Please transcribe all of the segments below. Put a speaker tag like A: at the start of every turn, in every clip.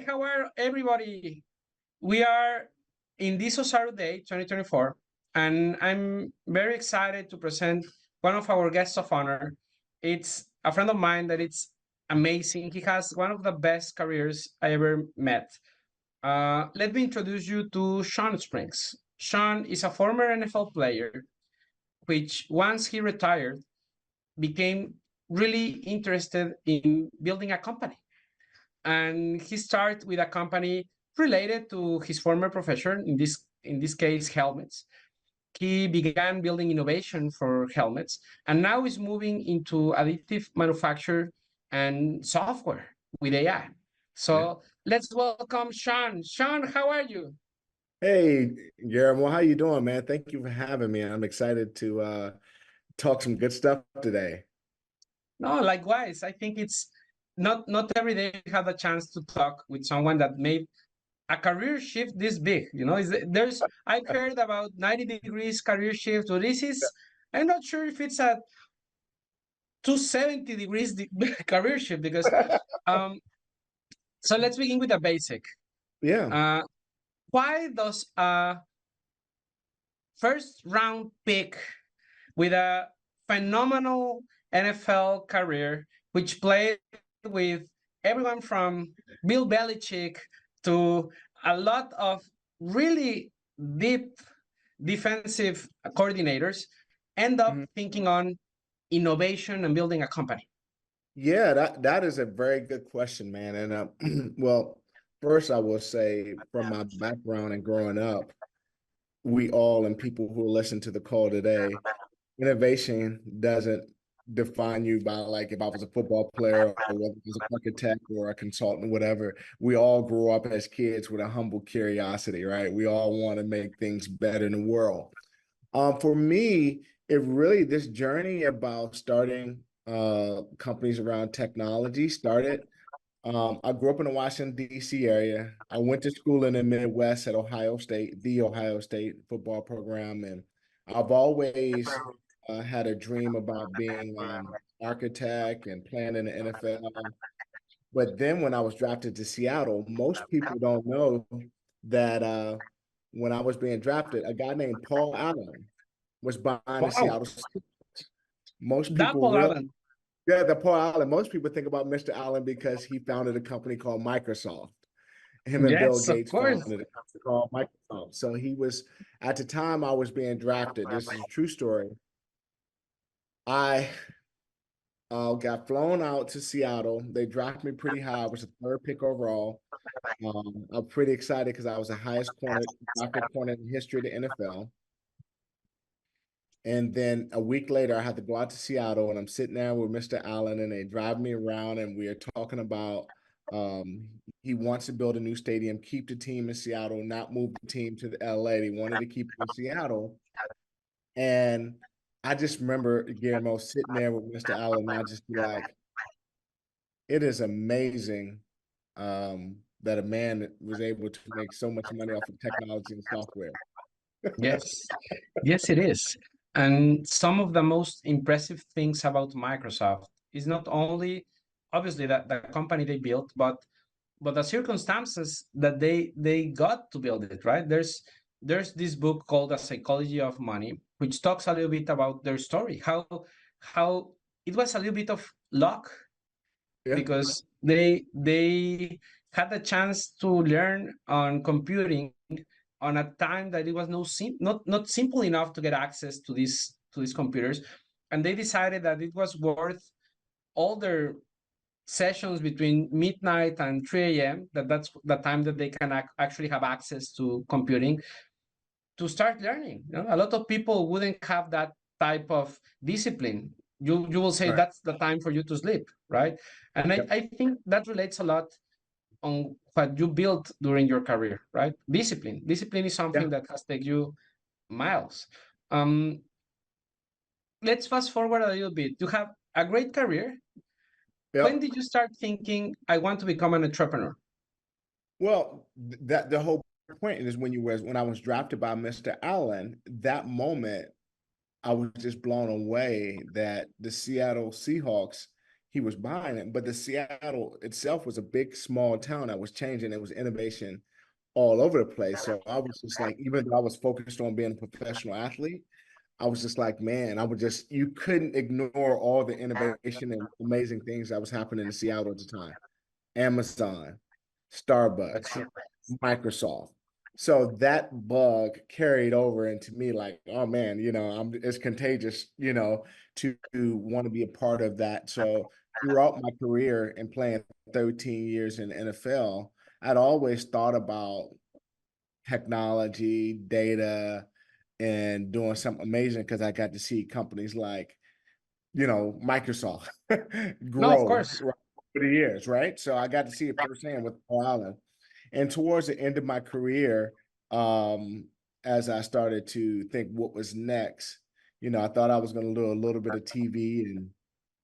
A: how are everybody? We are in this Ozaru Day 2024, and I'm very excited to present one of our guests of honor. It's a friend of mine that it's amazing. He has one of the best careers I ever met. Let me introduce you to Shawn Springs. Shawn is a former NFL player, which once he retired, became really interested in building a company. And he started with a company related to his former profession, in this case, helmets. He began building innovation for helmets, and now is moving into additive manufacture and software with AI. So let's welcome Shawn. Shawn, how are you?
B: Hey, Guillermo, how you doing, man? Thank you for having me. I'm excited to talk some good stuff today.
A: No, likewise. I think it's not every day you have a chance to talk with someone that made a career shift this big. I've heard about 90 degrees career shift, but I'm not sure if it's a 270 degrees career shift because so let's begin with the basic.
B: Yeah.
A: Why does a first round pick with a phenomenal NFL career, which played with everyone from Bill Belichick to a lot of really deep defensive coordinators, end up thinking on innovation and building a company?
B: Yeah, that is a very good question, man. And well, first I will say from my background and growing up, we all and people who listen to the call today, innovation doesn't define you by like if I was a football player or whether I was an architect or a consultant, whatever. We all grew up as kids with a humble curiosity, right? We all want to make things better in the world. For me, this journey about starting companies around technology started. I grew up in the Washington, D.C. area. I went to school in the Midwest at Ohio State, the Ohio State football program. And I've always had a dream about being an architect and playing in the NFL. But then when I was drafted to Seattle, most people don't know that when I was being drafted, a guy named Paul Allen was behind the
A: Wow,
B: Seattle Seahawks. Most
A: that
B: people
A: Paul
B: really,
A: Allen.
B: yeah, the Paul Allen. Most people think about Mr. Allen because he founded a company called Microsoft. Him and Bill
A: Yes, of
B: Gates
A: course.
B: founded a company called Microsoft. So he was, at the time I was being drafted, this is a true story. I got flown out to Seattle. They drafted me pretty high. I was the third pick overall. I'm pretty excited because I was the highest drafted corner in the history of the NFL. And then a week later, I had to go out to Seattle, and I'm sitting there with Mr. Allen, and they drive me around, and we are talking about he wants to build a new stadium, keep the team in Seattle, not move the team to the LA. He wanted to keep it in Seattle. And I just remember Guillermo sitting there with Mr. Allen, and I just be like, it is amazing that a man was able to make so much money off of technology and software.
A: Yes, yes, it is. And some of the most impressive things about Microsoft is not only obviously that the company they built, but the circumstances that they got to build it, right? There's this book called The Psychology of Money, which talks a little bit about their story, how it was a little bit of luck because they had the chance to learn on computing on a time that it was not simple enough to get access to these computers, and they decided that it was worth all their sessions between midnight and 3 a.m. That's the time that they can actually have access to computing to start learning. A lot of people wouldn't have that type of discipline. You will say that's the time for you to sleep, right? And I think that relates a lot on what you built during your career, right? Discipline is something that has taken you miles. Let's fast forward a little bit. You have a great career. When did you start thinking, I want to become an entrepreneur?
B: Well, that the whole point is when I was drafted by Mr. Allen, that moment I was just blown away that the Seattle Seahawks, he was buying it. But the Seattle itself was a big, small town that was changing. It was innovation all over the place. So I was just like, even though I was focused on being a professional athlete, I was just like, man, you couldn't ignore all the innovation and amazing things that was happening in Seattle at the time. Amazon,
A: That's
B: Starbucks,
A: true.
B: Microsoft. So that bug carried over into me like, oh man, it's contagious, to want to be a part of that. So throughout my career and playing 13 years in NFL, I'd always thought about technology, data, and doing something amazing because I got to see companies like, Microsoft
A: No, of
B: grow
A: course.
B: right, over the years, right? So I got to see it firsthand with Paul Allen. And towards the end of my career, um, as I started to think what was next, I thought I was going to do a little bit of TV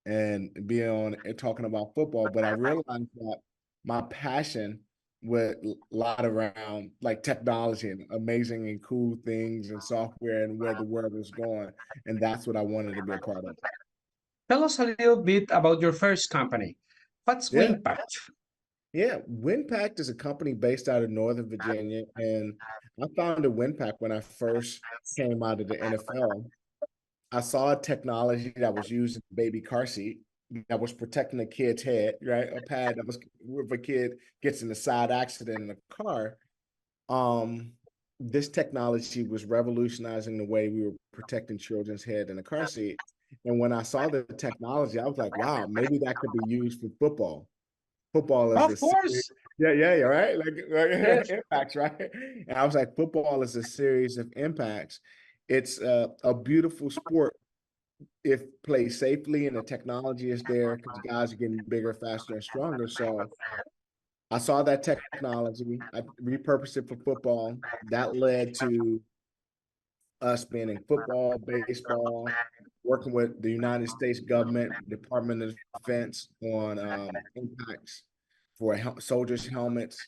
B: and be on and talking about football, but I realized that my passion with a lot around like technology and amazing and cool things and software and where the world was going, and that's what I wanted to be a part of.
A: Tell us a little bit about your first company. What's
B: Yeah,
A: Windpact?
B: yeah. Windpact is a company based out of Northern Virginia, and I founded Windpact when I first came out of the NFL. I saw a technology that was used in the baby car seat that was protecting the kid's head, right? A pad that was if a kid gets in a side accident in a car. Um, this technology was revolutionizing the way we were protecting children's head in a car seat. And when I saw the technology, I was like, wow, maybe that could be used for football. Football is
A: Of
B: a series,
A: course.
B: yeah, right? Like
A: Yes.
B: impacts, right? And I was like, football is a series of impacts. It's a beautiful sport if played safely and the technology is there because guys are getting bigger, faster, and stronger. So I saw that technology. I repurposed it for football. That led to us being in football, baseball, working with the United States government, Department of Defense on impacts for soldiers' helmets.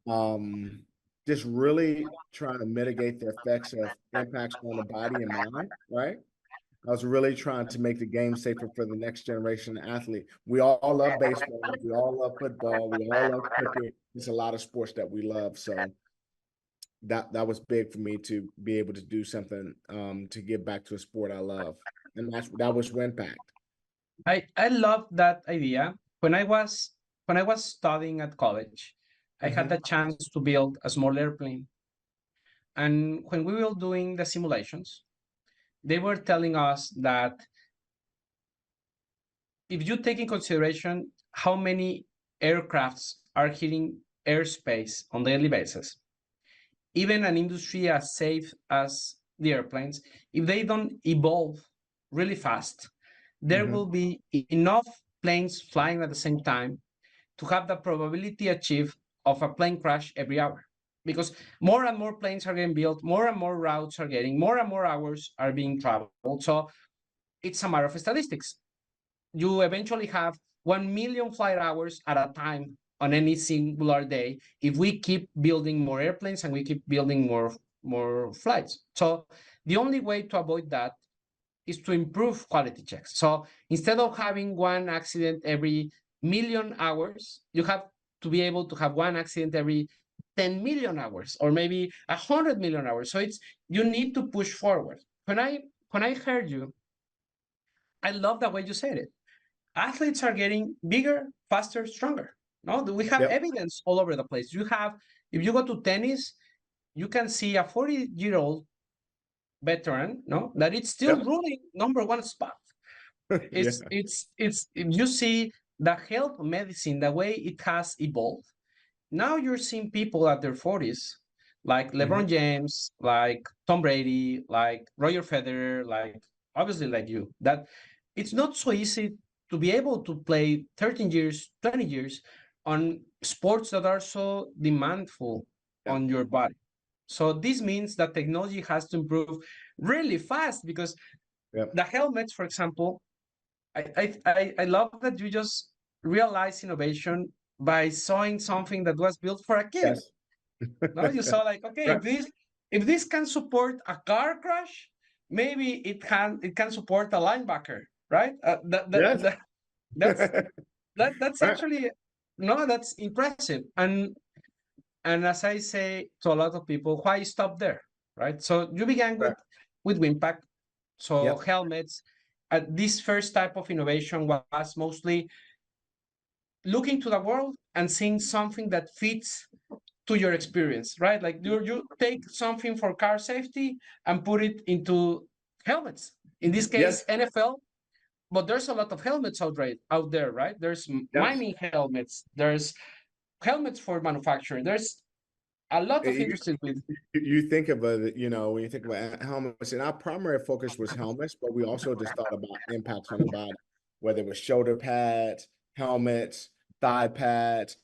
B: Um, just really trying to mitigate the effects of impacts on the body and mind, right? I was really trying to make the game safer for the next generation athlete. We all love baseball. We all love football. We all love cricket. There's a lot of sports that we love. So that was big for me to be able to do something to give back to a sport I love. And that was Winpact.
A: I love that idea. When I was studying at college, I had the
B: Mm-hmm.
A: chance to build a small airplane. And when we were doing the simulations, they were telling us that if you take in consideration how many aircrafts are hitting airspace on daily basis, even an industry as safe as the airplanes, if they don't evolve really fast, there
B: Mm-hmm.
A: will be enough planes flying at the same time to have the probability achieved of a plane crash every hour. Because more and more planes are getting built, more and more routes are getting, more and more hours are being traveled. So it's a matter of statistics. You eventually have 1 million flight hours at a time on any singular day if we keep building more airplanes and we keep building more flights. So the only way to avoid that is to improve quality checks. So instead of having one accident every million hours, you have to be able to have one accident every 10 million hours or maybe 100 million hours. So you need to push forward. When I heard you, I love the way you said it. Athletes are getting bigger, faster, stronger. No, we have
B: Yep.
A: evidence all over the place. If you go to tennis, you can see a 40-year-old veteran, no, that it's still
B: Yep.
A: ruling number one spot.
B: Yeah.
A: It's if you see the health medicine, the way it has evolved. Now you're seeing people at their 40s, like
B: Mm-hmm.
A: LeBron James, like Tom Brady, like Roger Federer, like obviously like you, that it's not so easy to be able to play 13 years, 20 years on sports that are so demandful
B: Yeah.
A: on your body. So this means that technology has to improve really fast because
B: Yep.
A: the helmets, for example, I love that you just realize innovation by sewing something that was built for a kid.
B: Yes.
A: No, you saw like, okay,
B: Right.
A: if this can support a car crash, maybe it can support a linebacker, right?
B: Yes.
A: That's that's
B: Right.
A: actually no, that's impressive. And as I say to a lot of people, why stop there, right? So you began
B: Right.
A: with Windpact, so
B: Yep.
A: helmets. This first type of innovation was mostly looking to the world and seeing something that fits to your experience, right? Like you take something for car safety and put it into helmets. In this case,
B: Yes.
A: NFL, but there's a lot of helmets out there, right? There's
B: Yes.
A: mining helmets, there's helmets for manufacturing. There's a lot of
B: You,
A: industries with.
B: you think of it, when you think about helmets, and our primary focus was helmets, but we also just thought about impacts on the body, whether it was shoulder pads, helmets, thigh pads,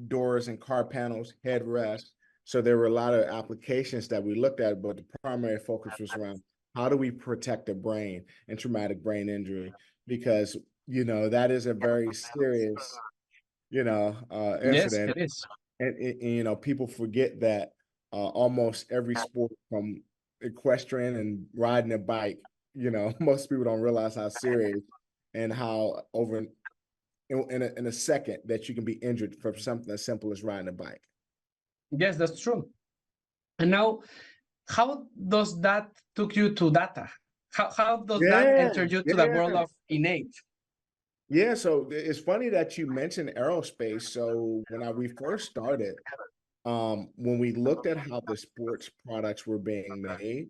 B: doors and car panels, headrests. So there were a lot of applications that we looked at, but the primary focus was around how do we protect the brain and traumatic brain injury? Because, that is a very serious,
A: Yes,
B: incident.
A: it is.
B: And people forget that almost every sport from equestrian and riding a bike, most people don't realize how serious and how over in a second that you can be injured from something as simple as riding a bike.
A: Yes, that's true. And now, how does that took you to data? How does that
B: Yeah,
A: enter you to the world
B: yeah,
A: of innate?
B: yeah. So it's funny that you mentioned aerospace. So we first started, when we looked at how the sports products were being made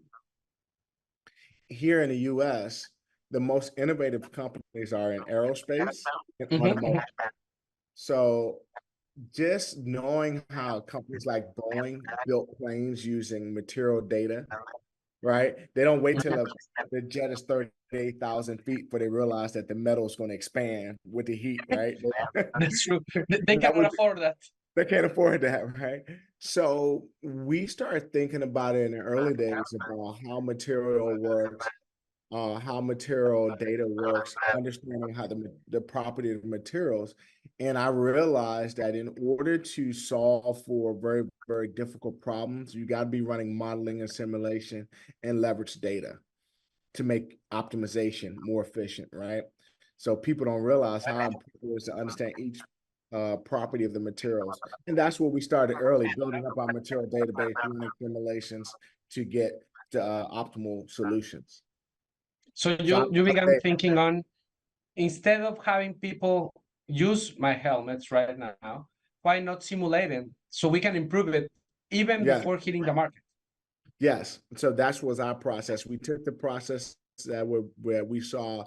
B: here in the U.S., the most innovative companies are in aerospace and automotive. So just knowing how companies like Boeing built planes using material data, right? They don't wait till the jet is 38,000 feet before they realize that the metal is going to expand with the heat, right?
A: That's true. They
B: That
A: cannot
B: would
A: afford that.
B: They can't afford that, right? So we started thinking about it in the early days about how material works, how material data works, understanding how the property of materials. And I realized that in order to solve for very, very difficult problems, you got to be running modeling and simulation and leverage data to make optimization more efficient, right? So people don't realize how important it is to understand each property of the materials. And that's where we started early, building up our material database, running simulations to get to optimal solutions.
A: So
B: So
A: you began thinking on, instead of having people use my helmets right now, why not simulate it so we can improve it even
B: yeah,
A: before hitting the market?
B: yes. So that was our process. We took the process where we saw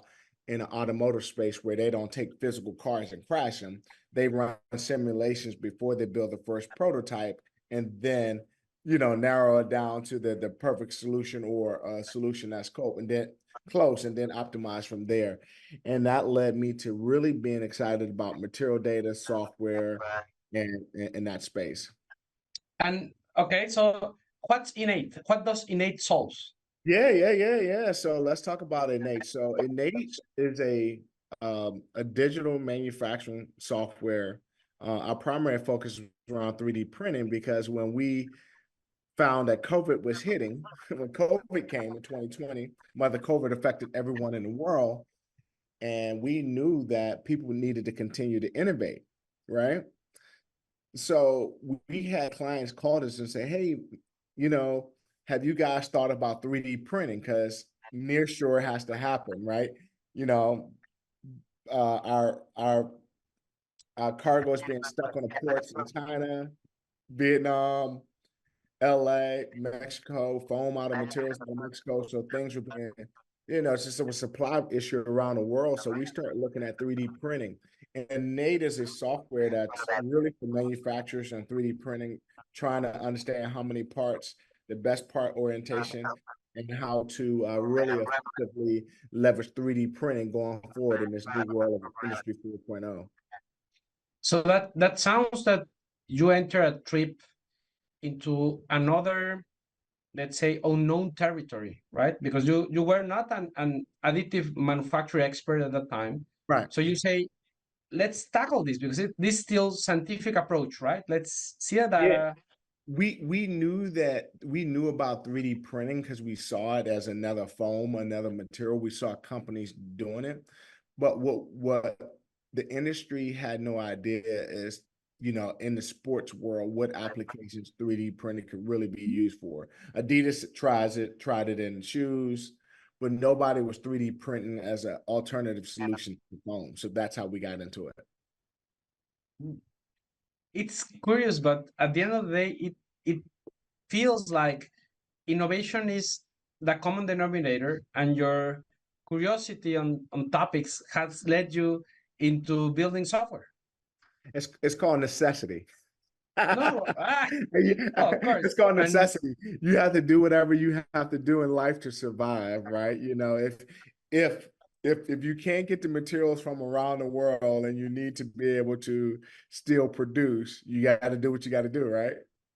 B: in the automotive space where they don't take physical cars and crash them. They run simulations before they build the first prototype and then, narrow it down to the perfect solution or a solution that's close and then optimize from there. And that led me to really being excited about material data, software, and in that space.
A: And okay, so what's innate? What does innate solve?
B: Yeah. So let's talk about Innate. So Innate is a digital manufacturing software. Our primary focus is around 3D printing because when we found that COVID was hitting, when COVID came in 2020, Mother COVID affected everyone in the world, and we knew that people needed to continue to innovate, right? So we had clients call us and say, hey, you know, have you guys thought about 3D printing? Because nearshore has to happen, right? You know, uh, our our our cargo is being stuck on the ports in China, Vietnam, LA, Mexico, foam out of materials out of Mexico. So things were being, it's just a supply issue around the world. So we started looking at 3D printing. And Nate is a software that's really for manufacturers and 3D printing, trying to understand how many parts, the best part orientation, and how to really effectively leverage 3D printing going forward in this new world of Industry 4.0.
A: So that sounds that you enter a trip into another, let's say, unknown territory, right? Because you were not an additive manufacturing expert at that time.
B: Right.
A: So you say, let's tackle this because this is still scientific approach, right? Let's see a
B: Yeah.
A: data.
B: We knew about 3D printing because we saw it as another foam, another material. We saw companies doing it. But what the industry had no idea is, in the sports world, what applications 3D printing could really be used for. Adidas tried it in shoes, but nobody was 3D printing as an alternative solution to foam. So that's how we got into it.
A: It's curious, but at the end of the day, it feels like innovation is the common denominator, and your curiosity on topics has led you into building software.
B: It's called necessity.
A: No, no, of course.
B: It's called
A: And
B: necessity. You have to do whatever you have to do in life to survive, right? If if you can't get the materials from around the world and you need to be able to still produce, you got to do what you got to do, right?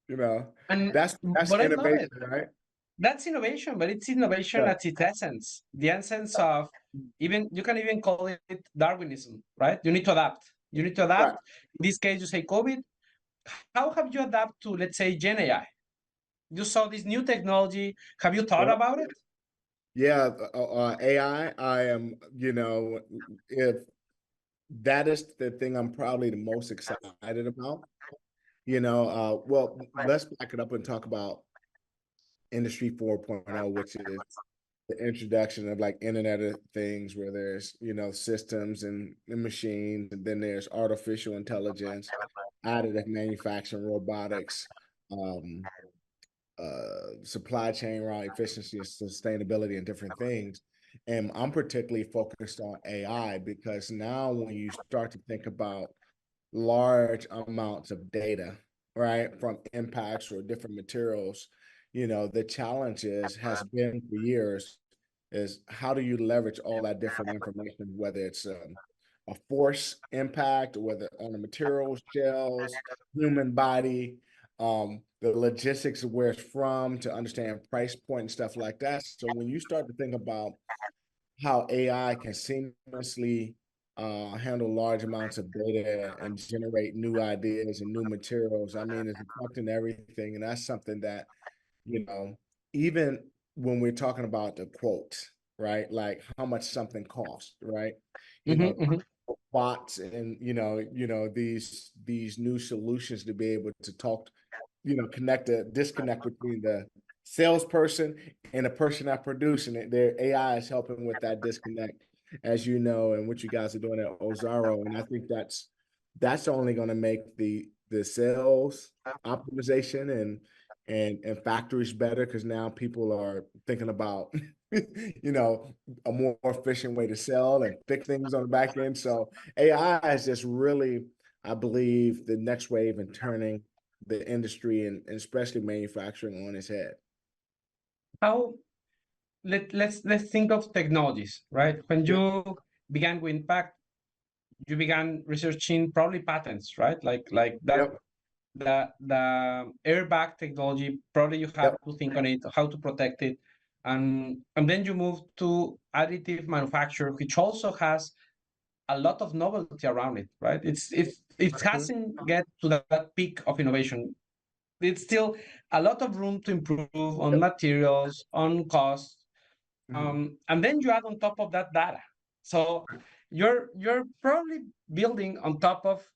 A: and
B: That's
A: but I love it.
B: innovation, right?
A: That's innovation, but it's innovation
B: Yeah.
A: at its essence. The essence of, even you can even call it Darwinism, right? You need to adapt. You need to
B: Right.
A: adapt. In this case, you say COVID. How have you adapted to, let's say, Gen AI? You saw this new technology. Have you thought
B: Yep.
A: about it?
B: Yeah, AI, I am, if that is the thing I'm probably the most excited about. Well, let's back it up and talk about Industry 4.0, which is the introduction of like Internet of Things, where there's, systems and machines, and then there's artificial intelligence, additive manufacturing, robotics, um, supply chain around efficiency and sustainability and different things. And I'm particularly focused on AI because now when you start to think about large amounts of data, right, from impacts or different materials, the challenge has been for years is how do you leverage all that different information, whether it's a force impact or whether on a material, shells, human body, the logistics of where it's from to understand price point and stuff like that. So when you start to think about how AI can seamlessly handle large amounts of data and generate new ideas and new materials, I mean, it's affecting everything. And that's something that, even when we're talking about the quote, right? Like how much something costs, right? You know, bots and these new solutions to be able to talk, connect the disconnect between the salesperson and the person that producing it. Their AI is helping with that disconnect, as you know, and what you guys are doing at Ozaru. And I think that's only going to make the sales optimization and factories better, because now people are thinking about a more efficient way to sell and fix things on the back end. So AI is just really, I believe, the next wave in turning the industry and especially manufacturing on its head.
A: How let's think of technologies, right? When you began Windpact, you began researching probably patents, right? Like that.
B: Yep.
A: The airbag technology, probably you have to think on it, how to protect it, and then you move to additive manufacture, which also has a lot of novelty around it, right? It hasn't get to that peak of innovation. It's still a lot of room to improve on materials, on cost, and then you add on top of that data. So you're probably building on top of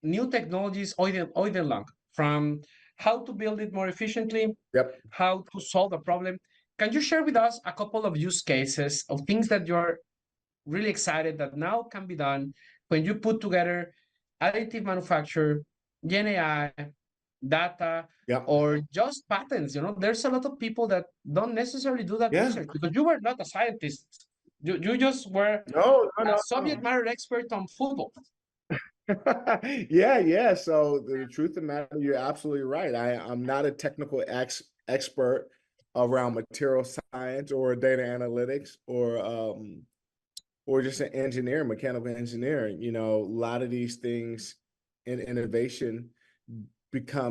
A: new technologies all day long, from how to build it more efficiently, how to solve a problem. Can you share with us a couple of use cases of things that you're really excited that now can be done when you put together additive manufacture, Gen AI, data, or just patents? There's a lot of people that don't necessarily do that research, because you were not a scientist. You just were a subject matter expert on football.
B: Yeah. So the truth of the matter, you're absolutely right. I'm not a technical expert around material science or data analytics or just an engineer, mechanical engineer. A lot of these things in innovation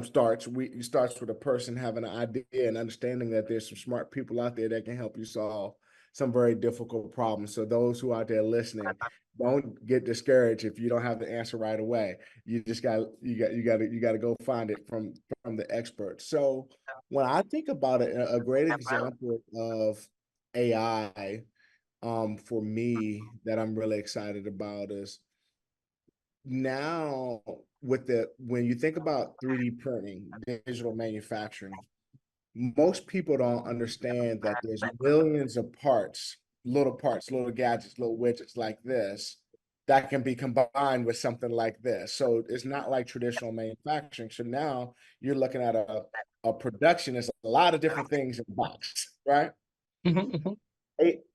B: starts with a person having an idea and understanding that there's some smart people out there that can help you solve some very difficult problems. So those who are out there listening, don't get discouraged if you don't have the answer right away. You got to go find it from the experts. So when I think about it, a great example of AI for me that I'm really excited about is now when you think about 3D printing, digital manufacturing, most people don't understand that there's millions of parts, little gadgets, little widgets like this that can be combined with something like this. So it's not like traditional manufacturing. So now you're looking at a production. It's a lot of different things in a box, right?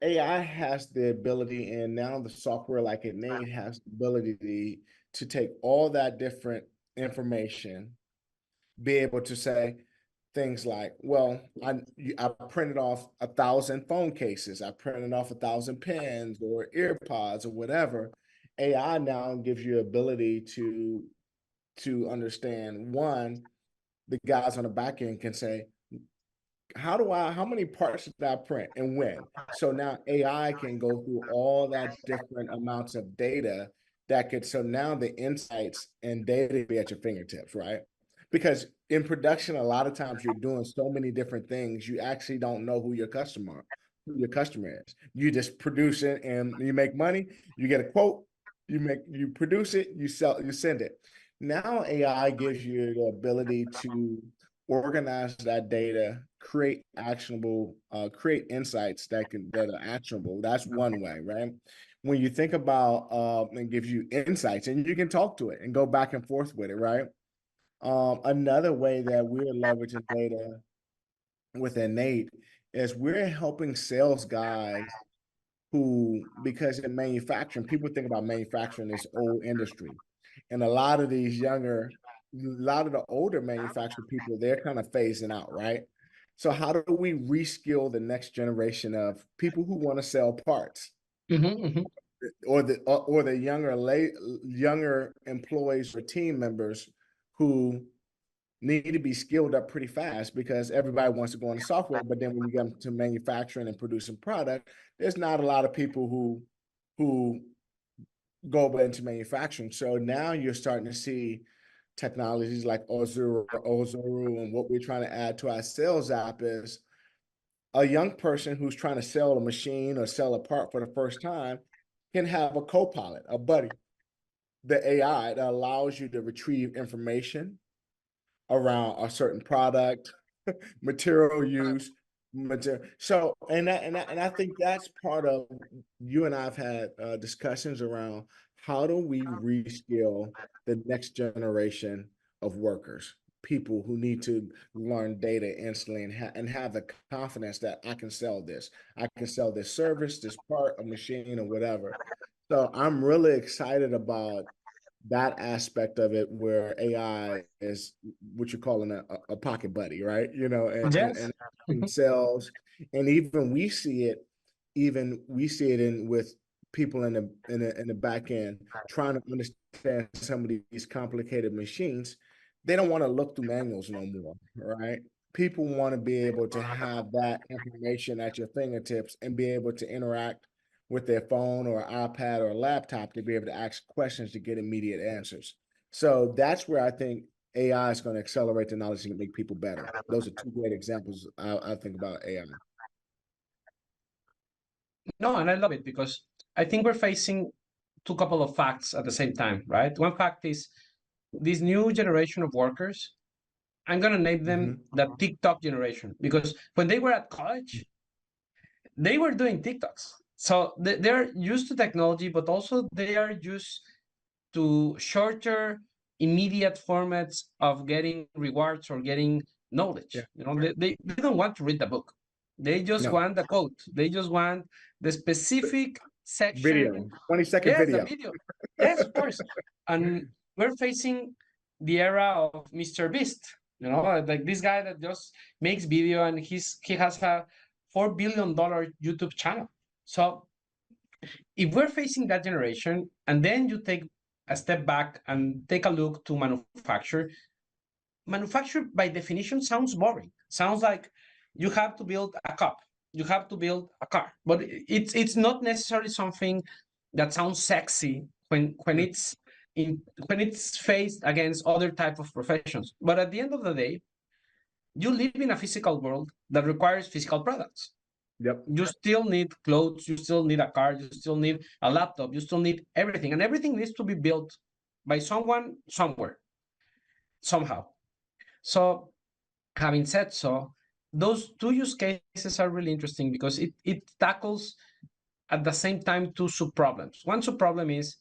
B: AI has the ability, and now the software like Innate has the ability to take all that different information, be able to say things like, well, I printed off 1,000 phone cases, I printed off 1,000 pens or earpods or whatever. AI now gives you ability to understand, one, the guys on the back end can say, how many parts did I print and when? So now AI can go through all that different amounts of data so now the insights and data be at your fingertips, right? Because in production, a lot of times you're doing so many different things, you actually don't know who your customer is. You just produce it and you make money, you get a quote, you produce it, you send it. Now AI gives you the ability to organize that data, create create insights that are actionable. That's one way, right? When you think about and gives you insights, and you can talk to it and go back and forth with it, right? Another way that we're leveraging data with Innate is we're helping sales guys because in manufacturing, people think about manufacturing as old industry. And a lot of the older manufacturing people, they're kind of phasing out, right? So how do we reskill the next generation of people who want to sell parts, or the younger employees or team members who need to be skilled up pretty fast, because everybody wants to go into software, but then when you get to manufacturing and producing product, there's not a lot of people who go into manufacturing. So now you're starting to see technologies like Ozaru, and what we're trying to add to our sales app is a young person who's trying to sell a machine or sell a part for the first time can have a co-pilot, a buddy, the AI that allows you to retrieve information around a certain product, material use, So, and I think that's part of, you and I've had discussions around how do we reskill the next generation of workers, people who need to learn data instantly and have the confidence that I can sell this service, this part, a machine, or whatever. So I'm really excited about that aspect of it, where AI is what you're calling a pocket buddy, right?
A: Yes.
B: And sales, and even we see it in with people in the back end trying to understand some of these complicated machines. They don't want to look through manuals no more, right? People want to be able to have that information at your fingertips and be able to interact with their phone or iPad or laptop to be able to ask questions to get immediate answers. So that's where I think AI is going to accelerate the knowledge and make people better. Those are two great examples I think about AI.
A: No, and I love it because I think we're facing two couple of facts at the same time, right? One fact is this new generation of workers, I'm going to name them the TikTok generation, because when they were at college, they were doing TikToks. So they're used to technology, but also they are used to shorter, immediate formats of getting rewards or getting knowledge.
B: Yeah.
A: They don't want to read the book. They just want the code. They just want the specific section.
B: Video, 20-second
A: Yes, the
B: video.
A: video. Yes, of course. And we're facing the era of Mr. Beast. Like this guy that just makes video, and he has a $4 billion YouTube channel. So if we're facing that generation, and then you take a step back and take a look to manufacture by definition sounds boring. Sounds like you have to build a cup, you have to build a car, but it's not necessarily something that sounds sexy when it's faced against other type of professions. But at the end of the day, you live in a physical world that requires physical products.
B: Yep.
A: You still need clothes, you still need a car, you still need a laptop, you still need everything, and everything needs to be built by someone somewhere, somehow. So having said so, those two use cases are really interesting because it tackles at the same time two sub-problems. One sub-problem is,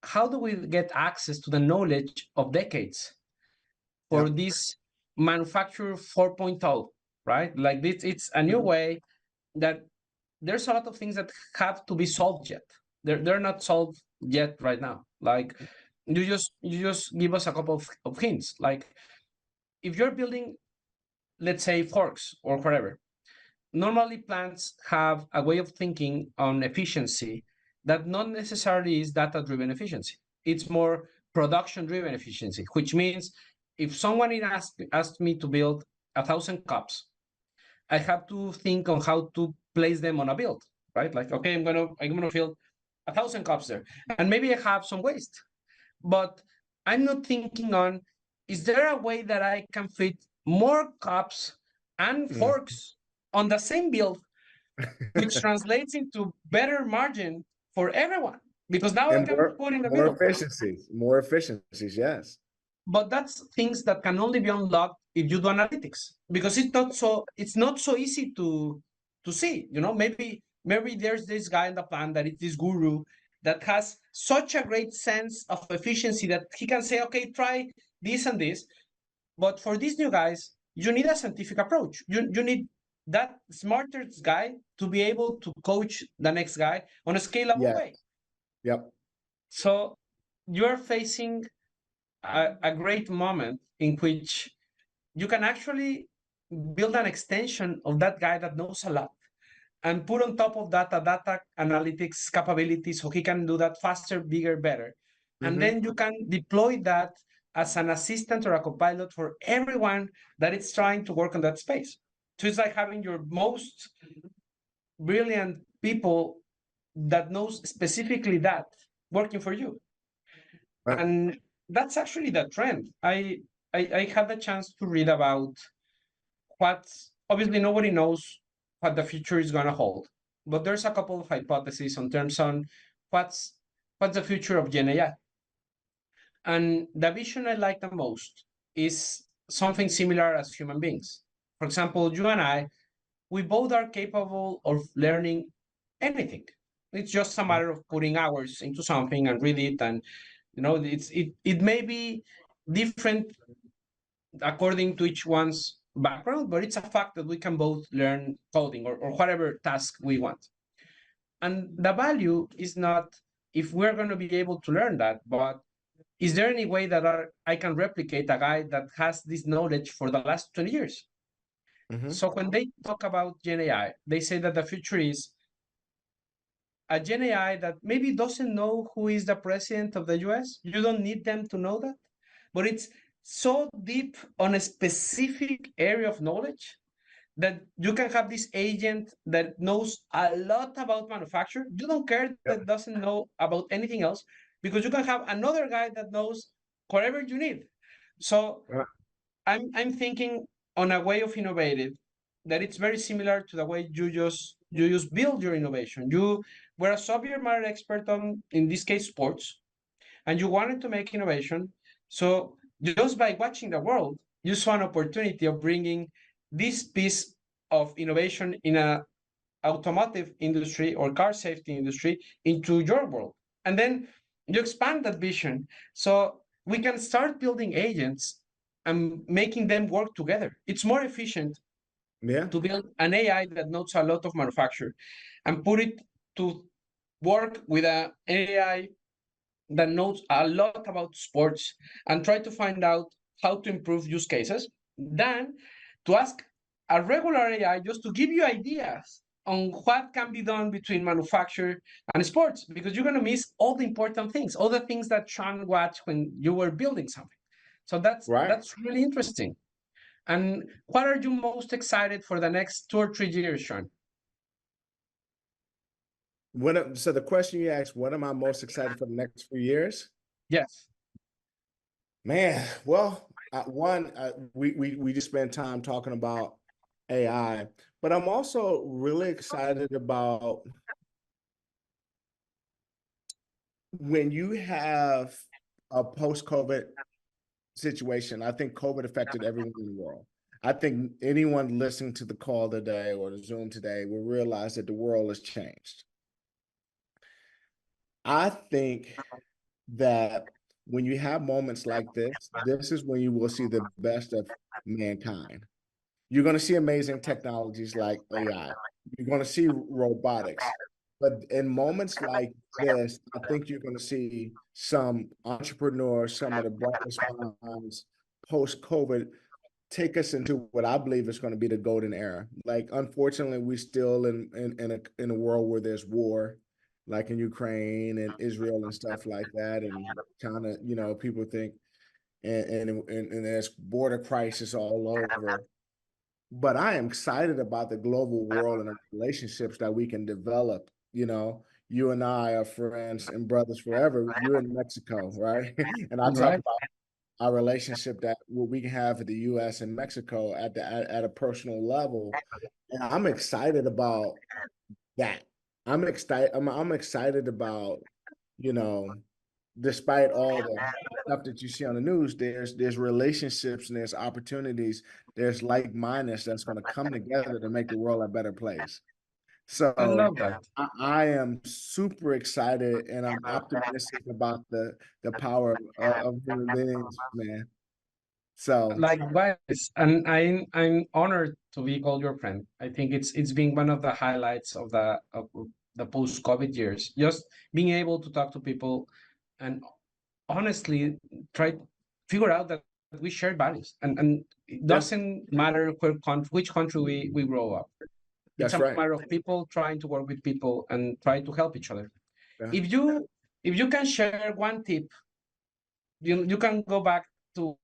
A: how do we get access to the knowledge of decades for
B: Yep.
A: this manufacturer 4.0, right? Like this, it's a new way that there's a lot of things that have to be solved yet. They're not solved yet right now. Like you just give us a couple of hints. Like if you're building, let's say, forks or whatever, normally plants have a way of thinking on efficiency that not necessarily is data-driven efficiency. It's more production-driven efficiency, which means if someone asked me to build 1,000 cups, I have to think on how to place them on a build, right? Like, okay, I'm gonna fill 1,000 cups there, and maybe I have some waste, but I'm not thinking on, is there a way that I can fit more cups and forks on the same build, which translates into better margin for everyone? Because now I
B: And
A: can put in the
B: more
A: build.
B: more efficiencies, yes.
A: But that's things that can only be unlocked if you do analytics, because it's not so easy to see. Maybe there's this guy in the plant that is this guru that has such a great sense of efficiency that he can say, okay, try this and this. But for these new guys, you need a scientific approach. You need that smarter guy to be able to coach the next guy on a scalable
B: Yeah.
A: way.
B: Yep.
A: So you're facing a great moment in which you can actually build an extension of that guy that knows a lot and put on top of that a data analytics capability so he can do that faster, bigger, better. And then you can deploy that as an assistant or a copilot for everyone that is trying to work on that space. So it's like having your most brilliant people that knows specifically that working for you.
B: Right.
A: And that's actually the trend. I had the chance to read about what's obviously nobody knows what the future is going to hold, but there's a couple of hypotheses on terms on what's what's the future of Gen AI. And the vision I like the most is something similar as human beings. For example, you and I, we both are capable of learning anything. It's just a matter of putting hours into something and read it, and it may be different according to each one's background, but it's a fact that we can both learn coding or whatever task we want. And the value is not if we're going to be able to learn that, but is there any way that I can replicate a guy that has this knowledge for the last 20 years? So when they talk about Gen AI, they say that the future is a Gen AI that maybe doesn't know who is the president of the US. You don't need them to know that, but it's so deep on a specific area of knowledge that you can have this agent that knows a lot about manufacture. You don't care that doesn't know about anything else, because you can have another guy that knows whatever you need. So I'm thinking on a way of innovative that it's very similar to the way you just build your innovation. You were a subject matter expert on, in this case, sports, and you wanted to make innovation. So just by watching the world, you saw an opportunity of bringing this piece of innovation in a automotive industry or car safety industry into your world. And then you expand that vision. So we can start building agents and making them work together. It's more efficient to build an AI that knows a lot of manufacture and put it to work with an AI that knows a lot about sports and try to find out how to improve use cases than to ask a regular AI just to give you ideas on what can be done between manufacture and sports, because you're going to miss all the important things, all the things that Shawn watched when you were building something. So that's really interesting. And what are you most excited for the next 2 or 3 years, Shawn?
B: So the question you asked, what am I most excited for the next few years?
A: Yes.
B: Man, well, we just spent time talking about AI, but I'm also really excited about when you have a post-COVID situation. I think COVID affected everyone in the world. I think anyone listening to the call today or the Zoom today will realize that the world has changed. I think that when you have moments like this is when you will see the best of mankind. You're going to see amazing technologies like AI. You're going to see robotics. But in moments like this, I think you're going to see some entrepreneurs, some of the brightest minds post-COVID take us into what I believe is going to be the golden era. Like, unfortunately, we're still in a world where there's war, like in Ukraine and Israel and stuff like that. And China, you know, people think, and there's border crisis all over. But I am excited about the global world and the relationships that we can develop. You know, you and I are friends and brothers forever. You're in Mexico, right? And I talk
A: Right.
B: about our relationship that what we can have with the U.S. and Mexico at a personal level, and I'm excited about that. I'm excited. I'm excited about, you know, despite all the stuff that you see on the news, there's relationships and there's opportunities, there's like-mindedness that's going to come together to make the world a better place.
A: I
B: So
A: love that.
B: I am super excited and I'm optimistic about the power of human beings, man. So
A: Likewise, and I'm honored to be called your friend. I think it's been one of the highlights of the post-COVID years. Just being able to talk to people and honestly try to figure out that we share values, and it
B: yeah,
A: doesn't matter which country we grow up. It's
B: that's
A: a
B: right.
A: matter of people trying to work with people and try to help each other.
B: Yeah.
A: If you can share one tip, you can go back to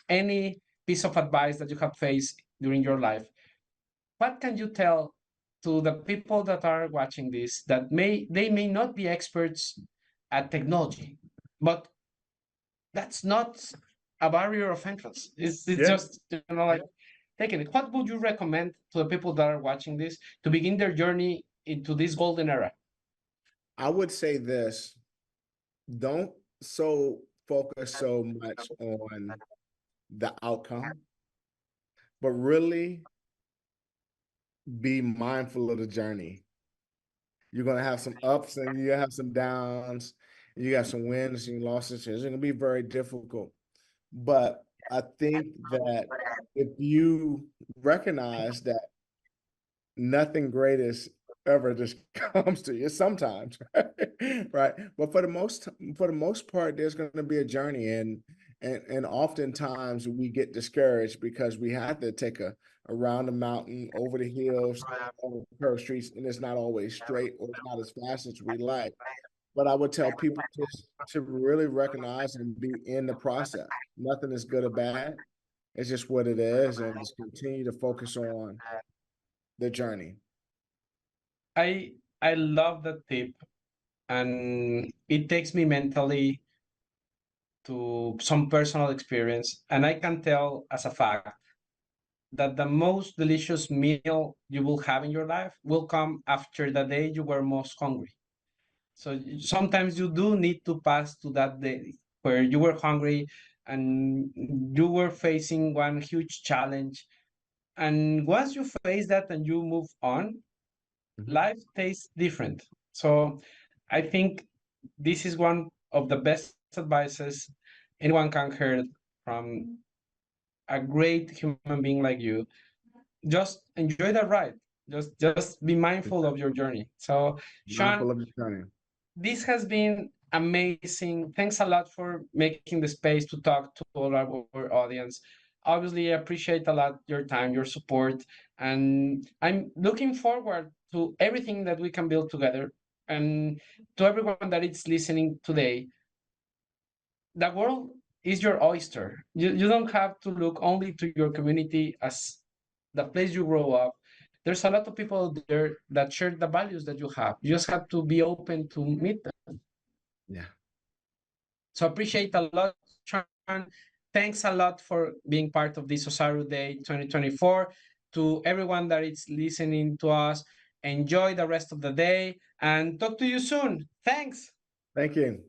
A: any piece of advice that you have faced during your life. What can you tell to the people that are watching this that may not be experts at technology, but that's not a barrier of entrance. It's
B: Yeah.
A: just, like taking it. What would you recommend to the people that are watching this to begin their journey into this golden era?
B: I would say this, don't so focus so much on the outcome, but really be mindful of the journey. You're going to have some ups and you have some downs, and you have some wins and losses. It's going to be very difficult. But I think that if you recognize that nothing great is ever just comes to you sometimes, right? But for the most part, there's going to be a journey, and oftentimes we get discouraged because we have to take around the mountain, over the hills, over the curved streets, and it's not always straight or it's not as fast as we like. But I would tell people to really recognize and be in the process. Nothing is good or bad. It's just what it is, and just continue to focus on the journey.
A: I love that tip, and it takes me mentally to some personal experience, and I can tell as a fact that the most delicious meal you will have in your life will come after the day you were most hungry. So sometimes you do need to pass to that day where you were hungry and you were facing one huge challenge. And once you face that and you move on, life tastes different. So I think this is one of the best advices anyone can hear from a great human being like you. Just enjoy the ride. Just be mindful of your journey. So Shawn,
B: Mindful of the journey.
A: this has been amazing. Thanks a lot for making the space to talk to all our audience. Obviously, I appreciate a lot your time, your support, and I'm looking forward to everything that we can build together. And to everyone that is listening today, the world is your oyster. You don't have to look only to your community as the place you grow up. There's a lot of people there that share the values that you have. You just have to be open to meet them.
B: Yeah.
A: So appreciate a lot, Sean. Thanks a lot for being part of this Ozaru Day 2024. To everyone that is listening to us, enjoy the rest of the day and talk to you soon. Thanks.
B: Thank you.